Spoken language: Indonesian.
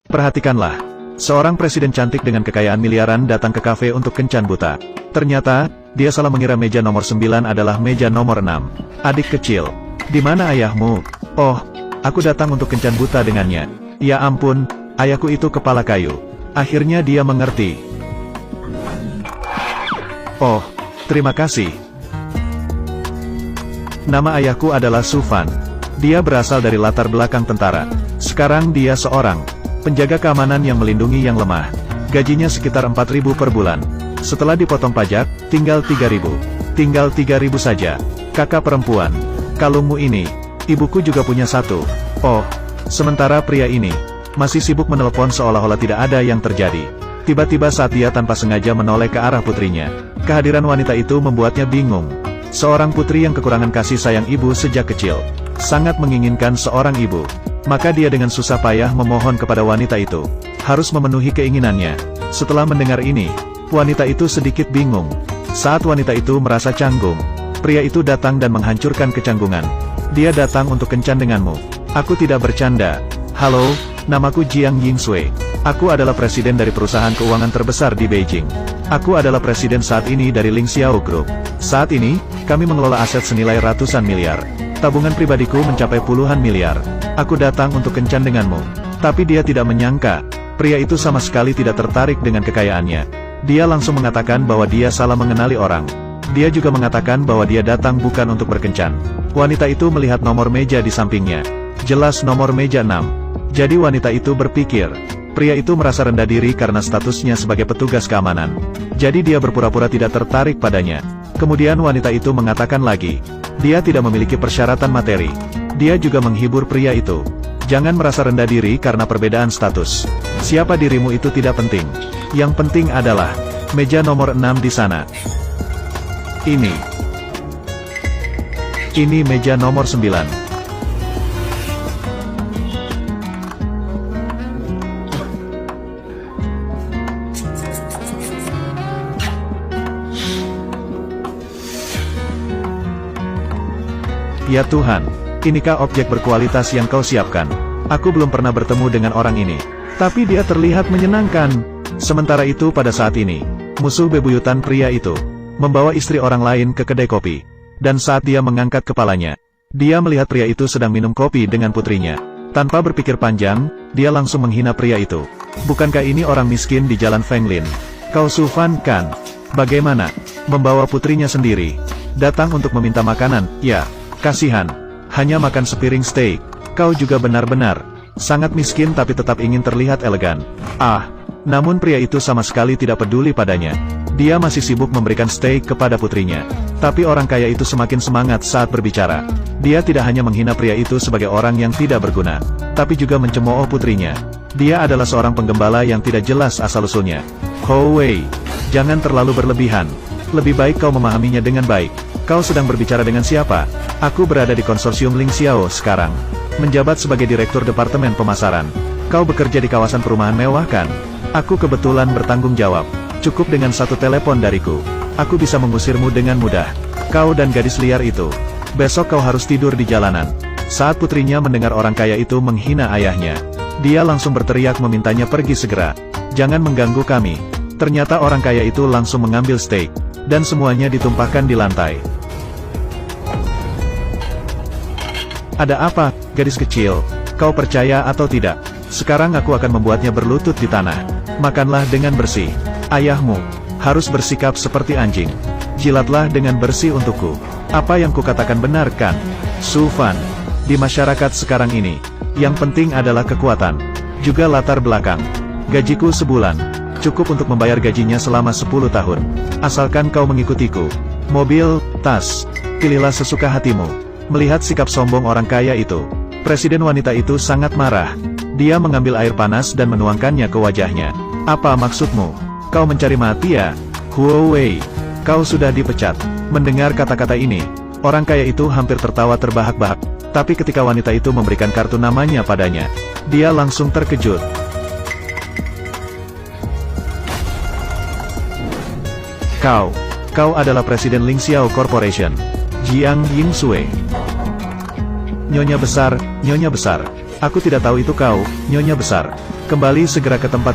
Perhatikanlah. Seorang presiden cantik dengan kekayaan miliaran datang ke kafe untuk kencan buta. Ternyata, dia salah mengira meja nomor 9 adalah meja nomor 6. Adik kecil, di mana ayahmu? Oh, aku datang untuk kencan buta dengannya. Ya ampun, ayahku itu kepala kayu. Akhirnya dia mengerti. Oh, terima kasih. Nama ayahku adalah Sufan. Dia berasal dari latar belakang tentara. Sekarang dia seorang penjaga keamanan yang melindungi yang lemah. Gajinya sekitar 4.000 per bulan. Setelah dipotong pajak, tinggal 3.000. Tinggal 3.000 saja. Kakak perempuan, kalungmu ini, ibuku juga punya satu. Oh, sementara pria ini masih sibuk menelepon seolah-olah tidak ada yang terjadi. Tiba-tiba saat dia tanpa sengaja menoleh ke arah putrinya, kehadiran wanita itu membuatnya bingung. Seorang putri yang kekurangan kasih sayang ibu sejak kecil, sangat menginginkan seorang ibu. Maka dia dengan susah payah memohon kepada wanita itu, harus memenuhi keinginannya. Setelah mendengar ini, wanita itu sedikit bingung. Saat wanita itu merasa canggung, pria itu datang dan menghancurkan kecanggungan. Dia datang untuk kencan denganmu. Aku tidak bercanda. Halo, namaku Jiang Yingsui. Aku adalah presiden dari perusahaan keuangan terbesar di Beijing. Aku adalah presiden saat ini dari Ling Xiao Group. Saat ini, kami mengelola aset senilai ratusan miliar. Tabungan pribadiku mencapai puluhan miliar. Aku datang untuk kencan denganmu. Tapi dia tidak menyangka, pria itu sama sekali tidak tertarik dengan kekayaannya. Dia langsung mengatakan bahwa dia salah mengenali orang. Dia juga mengatakan bahwa dia datang bukan untuk berkencan. Wanita itu melihat nomor meja di sampingnya. Jelas nomor meja 6. Jadi wanita itu berpikir, pria itu merasa rendah diri karena statusnya sebagai petugas keamanan. Jadi dia berpura-pura tidak tertarik padanya. Kemudian wanita itu mengatakan lagi, dia tidak memiliki persyaratan materi. Dia juga menghibur pria itu. Jangan merasa rendah diri karena perbedaan status. Siapa dirimu itu tidak penting. Yang penting adalah meja nomor 6 di sana. Ini meja nomor 9. Ya Tuhan, inikah objek berkualitas yang kau siapkan? Aku belum pernah bertemu dengan orang ini. Tapi dia terlihat menyenangkan. Sementara itu pada saat ini, musuh bebuyutan pria itu membawa istri orang lain ke kedai kopi. Dan saat dia mengangkat kepalanya, dia melihat pria itu sedang minum kopi dengan putrinya. Tanpa berpikir panjang, dia langsung menghina pria itu. Bukankah ini orang miskin di jalan Fenglin? Kau Sufan kan? Bagaimana? Membawa putrinya sendiri. Datang untuk meminta makanan, ya. Kasihan, hanya makan sepiring steak. Kau juga benar-benar sangat miskin tapi tetap ingin terlihat elegan. Namun pria itu sama sekali tidak peduli padanya. Dia masih sibuk memberikan steak kepada putrinya. Tapi orang kaya itu semakin semangat saat berbicara. Dia tidak hanya menghina pria itu sebagai orang yang tidak berguna, tapi juga mencemooh putrinya. Dia adalah seorang penggembala yang tidak jelas asal-usulnya. Ho Wei, jangan terlalu berlebihan. Lebih baik kau memahaminya dengan baik. Kau sedang berbicara dengan siapa? Aku berada di konsorsium Ling Xiao sekarang. Menjabat sebagai direktur departemen pemasaran. Kau bekerja di kawasan perumahan mewah kan? Aku kebetulan bertanggung jawab. Cukup dengan satu telepon dariku. Aku bisa mengusirmu dengan mudah. Kau dan gadis liar itu. Besok kau harus tidur di jalanan. Saat putrinya mendengar orang kaya itu menghina ayahnya, dia langsung berteriak memintanya pergi segera. Jangan mengganggu kami. Ternyata orang kaya itu langsung mengambil steak. Dan semuanya ditumpahkan di lantai. Ada apa, gadis kecil? Kau percaya atau tidak? Sekarang aku akan membuatnya berlutut di tanah. Makanlah dengan bersih. Ayahmu harus bersikap seperti anjing. Jilatlah dengan bersih untukku. Apa yang kukatakan benar kan? Sufan, di masyarakat sekarang ini, yang penting adalah kekuatan. Juga latar belakang. Gajiku sebulan cukup untuk membayar gajinya selama 10 tahun. Asalkan kau mengikutiku. Mobil, tas, pilihlah sesuka hatimu. Melihat sikap sombong orang kaya itu, presiden wanita itu sangat marah. Dia mengambil air panas dan menuangkannya ke wajahnya. Apa maksudmu? Kau mencari mati ya? Huawei, kau sudah dipecat. Mendengar kata-kata ini, orang kaya itu hampir tertawa terbahak-bahak. Tapi ketika wanita itu memberikan kartu namanya padanya, dia langsung terkejut. Kau adalah presiden Ling Xiao Corporation. Jiang Yingsui. Nyonya besar, Aku tidak tahu itu kau, Nyonya Besar. Kembali segera ke tempat